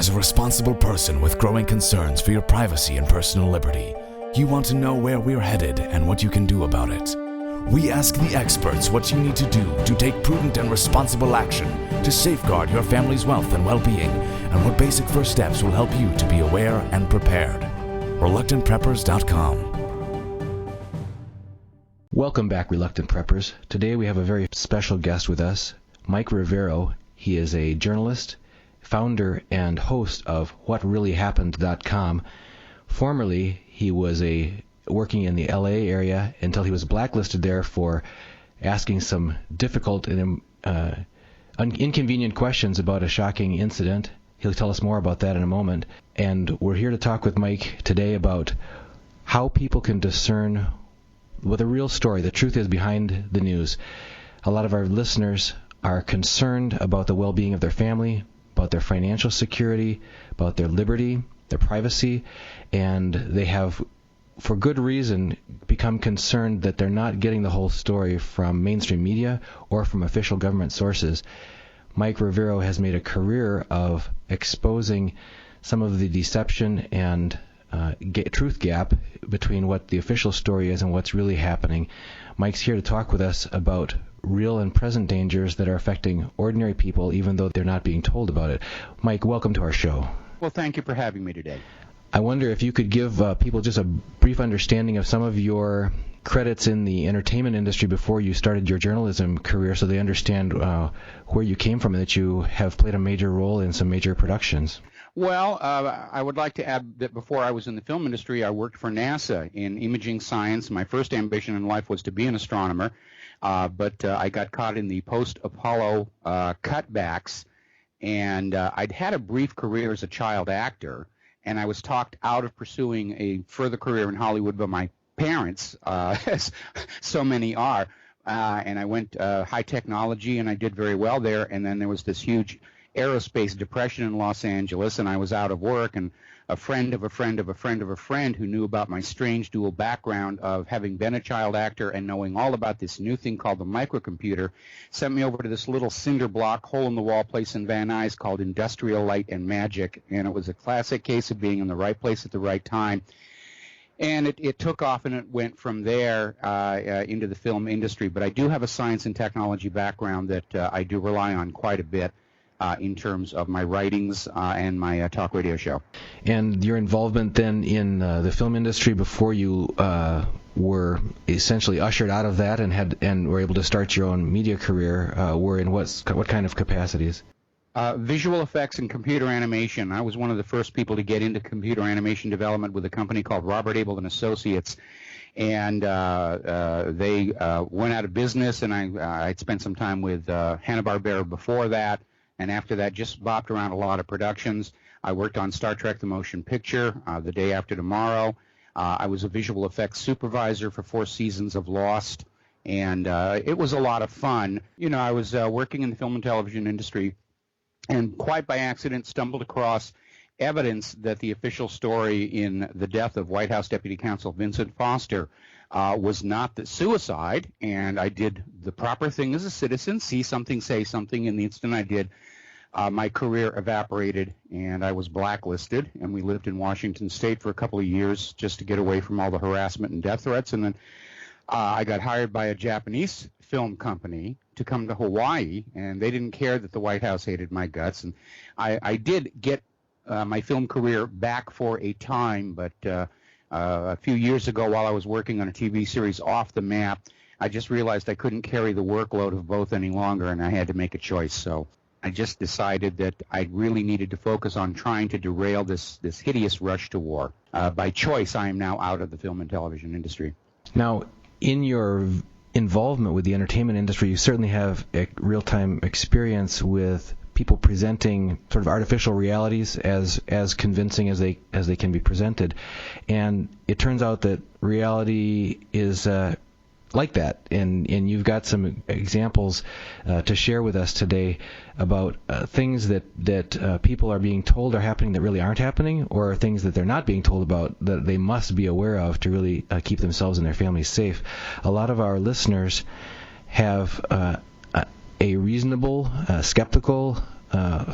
As a responsible person with growing concerns for your privacy and personal liberty, you want to know where we're headed and what you can do about it. We ask the experts what you need to do to take prudent and responsible action to safeguard your family's wealth and well-being, and what basic first steps will help you to be aware and prepared. ReluctantPreppers.com. Welcome back, Reluctant Preppers. Today we have a very special guest with us, Mike Rivero. He is a journalist, founder, and host of WhatReallyHappened.com. Formerly, he was working in the LA area until he was blacklisted there for asking some difficult and inconvenient questions about a shocking incident. He'll tell us more about that in a moment. And we're here to talk with Mike today about how people can discern what the real story, the truth is behind the news. A lot of our listeners are concerned about the well-being of their family, about their financial security, about their liberty, their privacy, and they have, for good reason, become concerned that they're not getting the whole story from mainstream media or from official government sources. Mike Rivero has made a career of exposing some of the deception and truth gap between what the official story is and what's really happening. Mike's here to talk with us about real and present dangers that are affecting ordinary people, even though they're not being told about it. Mike, welcome to our show. Well, thank you for having me today. I wonder if you could give people just a brief understanding of some of your credits in the entertainment industry before you started your journalism career, so they understand where you came from and that you have played a major role in some major productions. Well, I would like to add that before I was in the film industry, I worked for NASA in imaging science. My first ambition in life was to be an astronomer, but I got caught in the post-Apollo cutbacks, and I'd had a brief career as a child actor, and I was talked out of pursuing a further career in Hollywood by my parents, as so many are, and I went high technology, and I did very well there, and then there was this huge aerospace depression in Los Angeles, and I was out of work, and a friend of a friend of a friend of a friend who knew about my strange dual background of having been a child actor and knowing all about this new thing called the microcomputer sent me over to this little cinder block hole-in-the-wall place in Van Nuys called Industrial Light and Magic, and it was a classic case of being in the right place at the right time. And it took off, and it went from there into the film industry. But I do have a science and technology background that I do rely on quite a bit in terms of my writings and my talk radio show. And your involvement then in the film industry before you were essentially ushered out of that and were able to start your own media career were in what kind of capacities? Visual effects and computer animation. I was one of the first people to get into computer animation development with a company called Robert Abel and Associates, and they went out of business, and I'd spent some time with Hanna-Barbera before that, and after that just bopped around a lot of productions. I worked on Star Trek The Motion Picture, The Day After Tomorrow. I was a visual effects supervisor for 4 seasons of Lost, and it was a lot of fun. You know, I was working in the film and television industry, and quite by accident stumbled across evidence that the official story in the death of White House Deputy Counsel Vincent Foster was not the suicide, and I did the proper thing as a citizen, see something, say something, and the instant I did, my career evaporated, and I was blacklisted, and we lived in Washington State for a couple of years just to get away from all the harassment and death threats, and then I got hired by a Japanese film company to come to Hawaii, and they didn't care that the White House hated my guts, and I did get my film career back for a time, but a few years ago while I was working on a TV series, Off the Map, I just realized I couldn't carry the workload of both any longer, and I had to make a choice. So I just decided that I really needed to focus on trying to derail this hideous rush to war. By choice, I am now out of the film and television industry. Now, in your involvement with the entertainment industry, you certainly have a real-time experience with people presenting sort of artificial realities as convincing as they can be presented, and it turns out that reality is like that, and you've got some examples to share with us today about things that people are being told are happening that really aren't happening, or things that they're not being told about that they must be aware of to really keep themselves and their families safe. A lot of our listeners have a reasonable, skeptical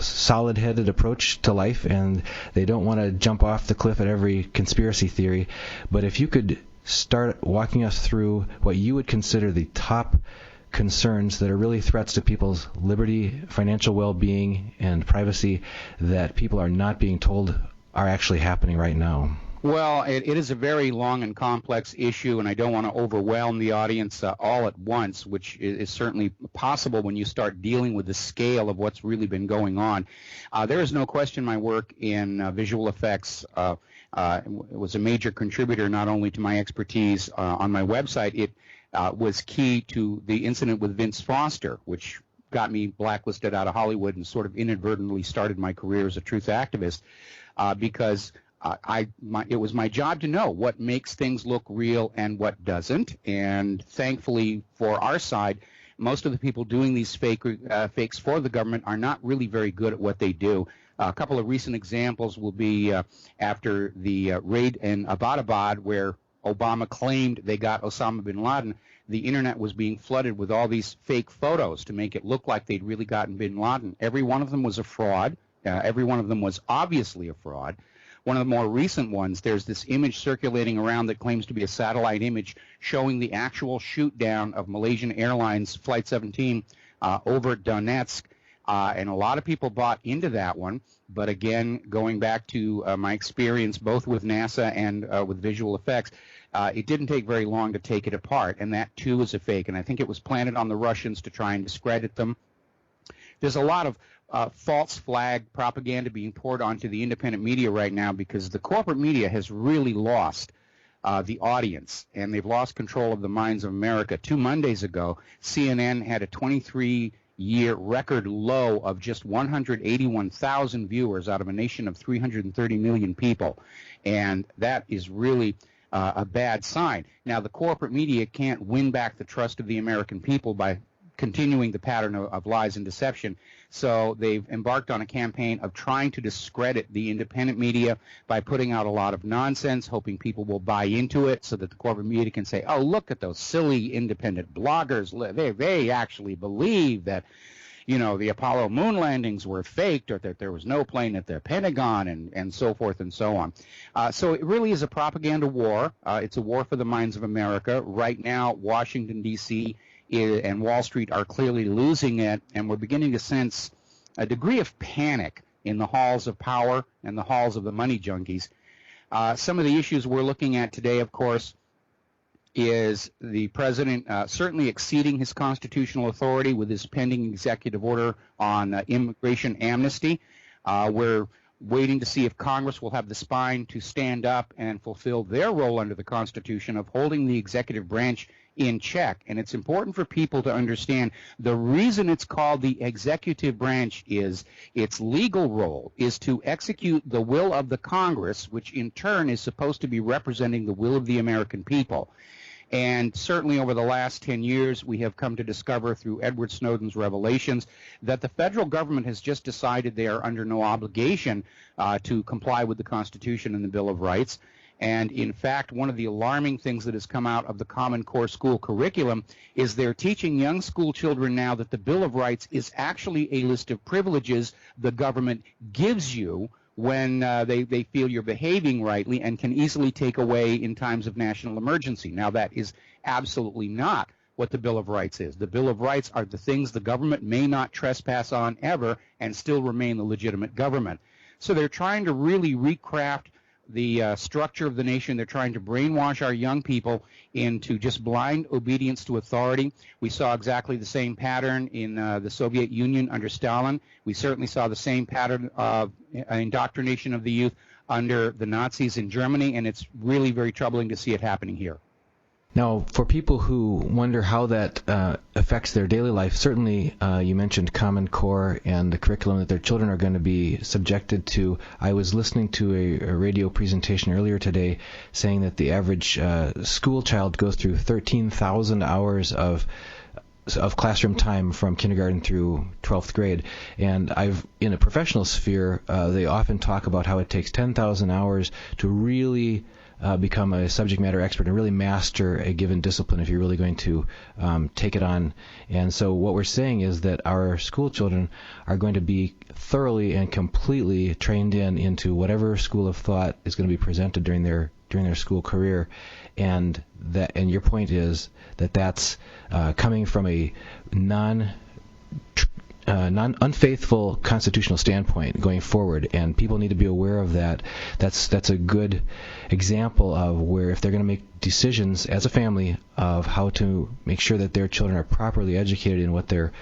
solid-headed approach to life, and they don't want to jump off the cliff at every conspiracy theory. But if you could start walking us through what you would consider the top concerns that are really threats to people's liberty, financial well-being, and privacy that people are not being told are actually happening right now. Well, it is a very long and complex issue, and I don't want to overwhelm the audience all at once, which is certainly possible when you start dealing with the scale of what's really been going on. There is no question my work in visual effects was a major contributor not only to my expertise on my website. It was key to the incident with Vince Foster, which got me blacklisted out of Hollywood and sort of inadvertently started my career as a truth activist because it was my job to know what makes things look real and what doesn't. And thankfully for our side, most of the people doing these fakes for the government are not really very good at what they do. A couple of recent examples will be after the raid in Abbottabad, where Obama claimed they got Osama bin Laden. The internet was being flooded with all these fake photos to make it look like they'd really gotten bin Laden. Every one of them was a fraud. Every one of them was obviously a fraud. One of the more recent ones, there's this image circulating around that claims to be a satellite image showing the actual shoot down of Malaysian Airlines Flight 17 over Donetsk. And a lot of people bought into that one. But again, going back to my experience both with NASA and with visual effects, it didn't take very long to take it apart. And that, too, is a fake. And I think it was planted on the Russians to try and discredit them. There's a lot of false flag propaganda being poured onto the independent media right now because the corporate media has really lost the audience, and they've lost control of the minds of America. 2 Mondays ago, CNN had a 23-year record low of just 181,000 viewers out of a nation of 330 million people, and that is really a bad sign. Now, the corporate media can't win back the trust of the American people by continuing the pattern of lies and deception. So they've embarked on a campaign of trying to discredit the independent media by putting out a lot of nonsense, hoping people will buy into it so that the corporate media can say, oh, look at those silly independent bloggers. They actually believe that, you know, the Apollo moon landings were faked or that there was no plane at the Pentagon and so forth and so on. So it really is a propaganda war. It's a war for the minds of America. Right now, Washington, D.C., and Wall Street are clearly losing it, and we're beginning to sense a degree of panic in the halls of power and the halls of the money junkies. Some of the issues we're looking at today, of course, is the president certainly exceeding his constitutional authority with his pending executive order on immigration amnesty. We're waiting to see if Congress will have the spine to stand up and fulfill their role under the Constitution of holding the executive branch in check. And it's important for people to understand the reason it's called the executive branch is its legal role is to execute the will of the Congress, which in turn is supposed to be representing the will of the American people. And certainly over the last 10 years, we have come to discover through Edward Snowden's revelations that the federal government has just decided they are under no obligation to comply with the Constitution and the Bill of Rights. And in fact, one of the alarming things that has come out of the Common Core school curriculum is they're teaching young school children now that the Bill of Rights is actually a list of privileges the government gives you when they feel you're behaving rightly and can easily take away in times of national emergency. Now, that is absolutely not what the Bill of Rights is. The Bill of Rights are the things the government may not trespass on ever and still remain the legitimate government. So they're trying to really recraft the structure of the nation. They're trying to brainwash our young people into just blind obedience to authority. We saw exactly the same pattern in the Soviet Union under Stalin. We certainly saw the same pattern of indoctrination of the youth under the Nazis in Germany, and it's really very troubling to see it happening here. Now, for people who wonder how that affects their daily life, certainly you mentioned Common Core and the curriculum that their children are going to be subjected to. I was listening to a radio presentation earlier today saying that the average school child goes through 13,000 hours of classroom time from kindergarten through 12th grade. And in a professional sphere, they often talk about how it takes 10,000 hours to really become a subject matter expert and really master a given discipline if you're really going to take it on. And so what we're saying is that our school children are going to be thoroughly and completely trained into whatever school of thought is going to be presented during their school career, and your point is that that's coming from a unfaithful constitutional standpoint going forward, and people need to be aware of that. That's a good example of where if they're going to make decisions as a family of how to make sure that their children are properly educated in what their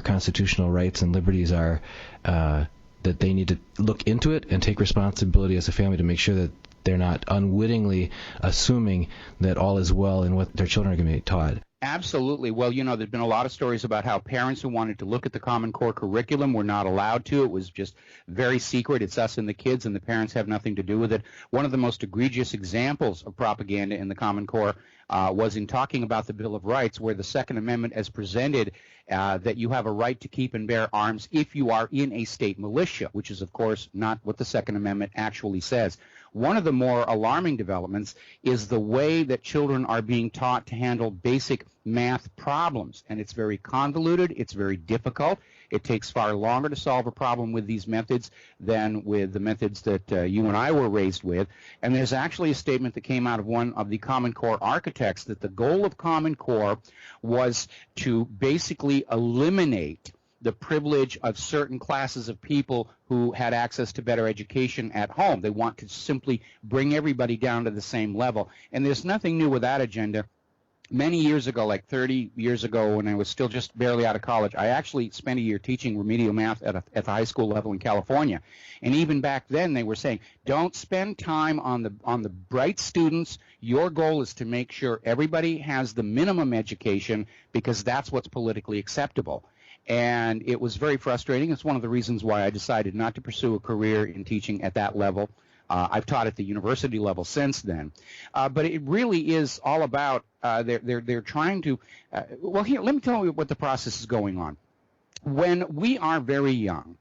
constitutional rights and liberties are, that they need to look into it and take responsibility as a family to make sure that they're not unwittingly assuming that all is well in what their children are going to be taught. Absolutely. Well, there's been a lot of stories about how parents who wanted to look at the Common Core curriculum were not allowed to. It was just very secret. It's us and the kids, and the parents have nothing to do with it. One of the most egregious examples of propaganda in the Common Core was in talking about the Bill of Rights, where the Second Amendment as presented that you have a right to keep and bear arms if you are in a state militia, which is, of course, not what the Second Amendment actually says. One of the more alarming developments is the way that children are being taught to handle basic math problems, and it's very convoluted, it's very difficult. It takes far longer to solve a problem with these methods than with the methods that you and I were raised with. And there's actually a statement that came out of one of the Common Core architects that the goal of Common Core was to basically eliminate the privilege of certain classes of people who had access to better education at home. They want to simply bring everybody down to the same level. And there's nothing new with that agenda. Many years ago, like 30 years ago, when I was still just barely out of college, I actually spent a year teaching remedial math at the high school level in California. And even back then, they were saying, don't spend time on the bright students. Your goal is to make sure everybody has the minimum education because that's what's politically acceptable. And it was very frustrating. It's one of the reasons why I decided not to pursue a career in teaching at that level. I've taught at the university level since then. But it really is all about they're trying to well, here, let me tell you what the process is going on. When we are very young,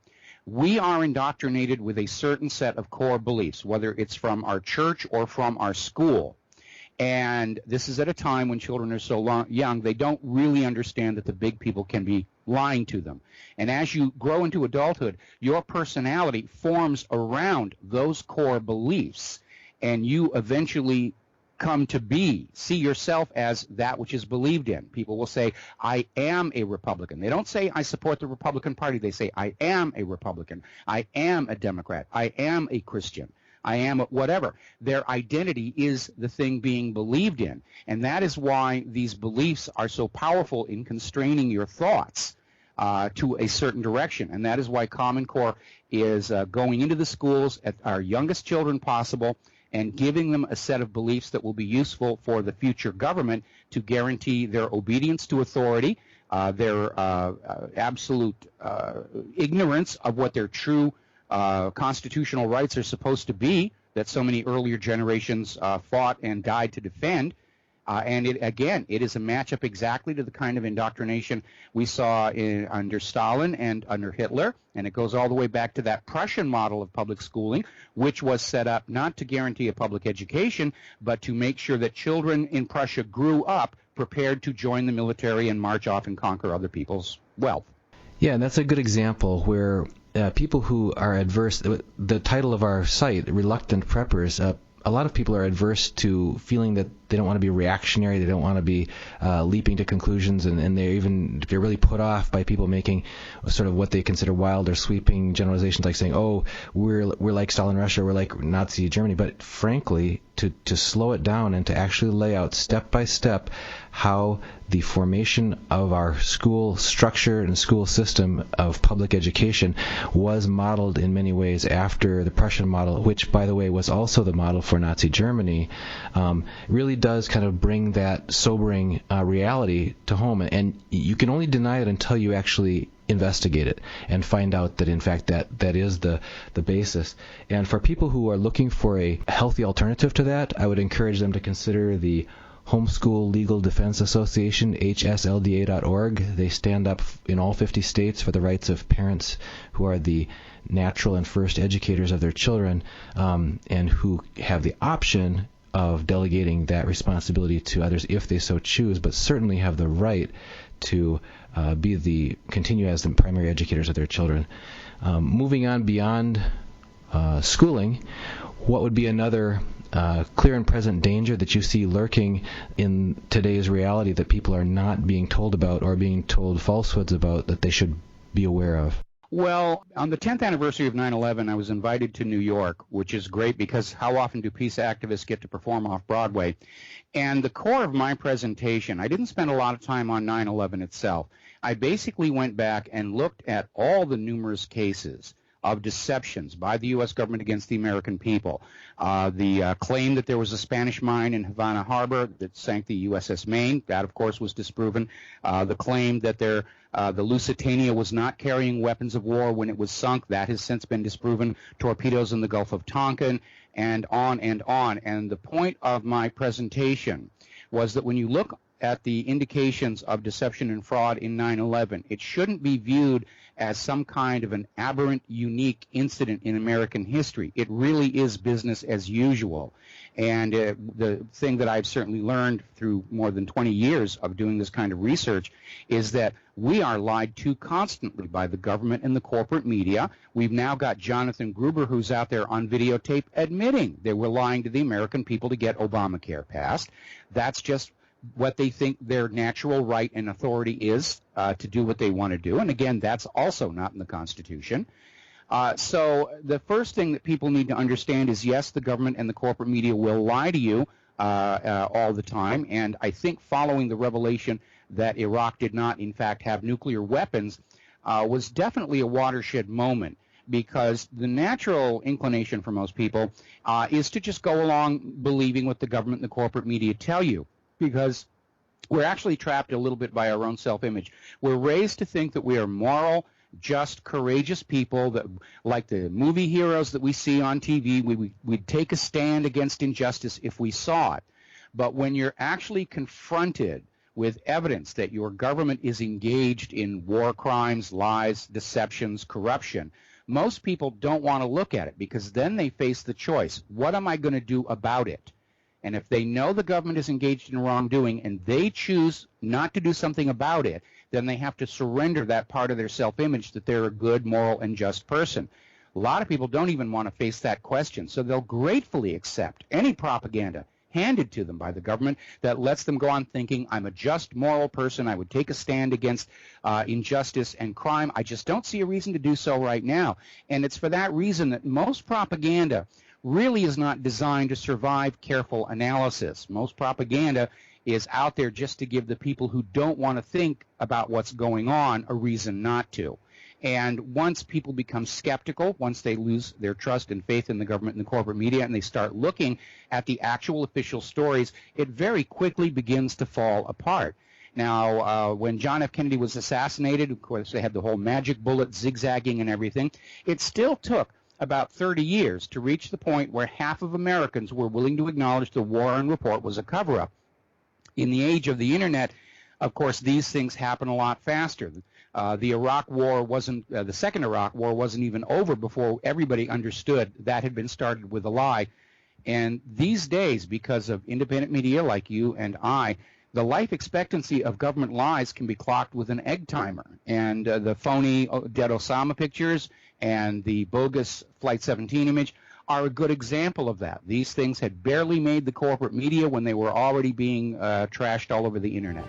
we are indoctrinated with a certain set of core beliefs, whether it's from our church or from our school. And this is at a time when children are so young, they don't really understand that the big people can be lying to them. And as you grow into adulthood, your personality forms around those core beliefs, and you eventually come to see yourself as that which is believed in. People will say, I am a Republican. They don't say, I support the Republican Party. They say, I am a Republican. I am a Democrat. I am a Christian. I am whatever. Their identity is the thing being believed in. And that is why these beliefs are so powerful in constraining your thoughts to a certain direction. And that is why Common Core is going into the schools at our youngest children possible and giving them a set of beliefs that will be useful for the future government to guarantee their obedience to authority, their absolute ignorance of what their true constitutional rights are supposed to be, that so many earlier generations fought and died to defend. And it is a matchup exactly to the kind of indoctrination we saw under Stalin and under Hitler. And it goes all the way back to that Prussian model of public schooling, which was set up not to guarantee a public education, but to make sure that children in Prussia grew up prepared to join the military and march off and conquer other people's wealth. Yeah, and that's a good example where people who are adverse, the title of our site, Reluctant Preppers, a lot of people are adverse to feeling that they don't want to be reactionary, they don't want to be leaping to conclusions, and they're really put off by people making sort of what they consider wild or sweeping generalizations, like saying, oh, we're like Stalin Russia, we're like Nazi Germany. But frankly, to slow it down and to actually lay out step by step how the formation of our school structure and school system of public education was modeled in many ways after the Prussian model, which, by the way, was also the model for Nazi Germany, really does kind of bring that sobering reality to home. And you can only deny it until you actually investigate it and find out that, in fact, that is the basis. And for people who are looking for a healthy alternative to that, I would encourage them to consider the Homeschool Legal Defense Association, hslda.org. They stand up in all 50 states for the rights of parents who are the natural and first educators of their children, and who have the option of delegating that responsibility to others if they so choose, but certainly have the right to continue as the primary educators of their children. Moving on beyond schooling, what would be another clear and present danger that you see lurking in today's reality that people are not being told about or being told falsehoods about that they should be aware of? Well, on the 10th anniversary of 9/11, I was invited to New York, which is great because how often do peace activists get to perform off Broadway? And the core of my presentation, I didn't spend a lot of time on 9/11 itself. I basically went back and looked at all the numerous cases of deceptions by the U.S. government against the American people. The claim that there was a Spanish mine in Havana Harbor that sank the USS Maine, that of course was disproven. The claim that the Lusitania was not carrying weapons of war when it was sunk, that has since been disproven. Torpedoes in the Gulf of Tonkin, and on and on. And the point of my presentation was that when you look at the indications of deception and fraud in 9/11, it shouldn't be viewed as some kind of an aberrant, unique incident in American history. It really is business as usual. And the thing that I've certainly learned through more than 20 years of doing this kind of research is that we are lied to constantly by the government and the corporate media. We've now got Jonathan Gruber, who's out there on videotape, admitting they were lying to the American people to get Obamacare passed. That's just what they think their natural right and authority is to do what they want to do. And again, that's also not in the Constitution. So the first thing that people need to understand is, yes, the government and the corporate media will lie to you all the time. And I think following the revelation that Iraq did not, in fact, have nuclear weapons was definitely a watershed moment, because the natural inclination for most people is to just go along believing what the government and the corporate media tell you, because we're actually trapped a little bit by our own self-image. We're raised to think that we are moral, just, courageous people, that, like the movie heroes that we see on TV, we'd take a stand against injustice if we saw it. But when you're actually confronted with evidence that your government is engaged in war crimes, lies, deceptions, corruption, most people don't want to look at it, because then they face the choice, what am I going to do about it? And if they know the government is engaged in wrongdoing and they choose not to do something about it, then they have to surrender that part of their self-image that they're a good, moral, and just person. A lot of people don't even want to face that question, so they'll gratefully accept any propaganda handed to them by the government that lets them go on thinking, I'm a just, moral person, I would take a stand against injustice and crime. I just don't see a reason to do so right now. And it's for that reason that most propaganda really is not designed to survive careful analysis. Most propaganda is out there just to give the people who don't want to think about what's going on a reason not to. And once people become skeptical, once they lose their trust and faith in the government and the corporate media, and they start looking at the actual official stories, it very quickly begins to fall apart. Now, when John F. Kennedy was assassinated, of course, they had the whole magic bullet zigzagging and everything. It still took about 30 years to reach the point where half of Americans were willing to acknowledge the Warren Report was a cover-up. In the age of the Internet, of course, these things happen a lot faster. The Iraq War wasn't, the second Iraq War wasn't even over before everybody understood that had been started with a lie. And these days, because of independent media like you and I, the life expectancy of government lies can be clocked with an egg timer. And the phony dead Osama pictures and the bogus Flight 17 image are a good example of that. These things had barely made the corporate media when they were already being trashed all over the Internet.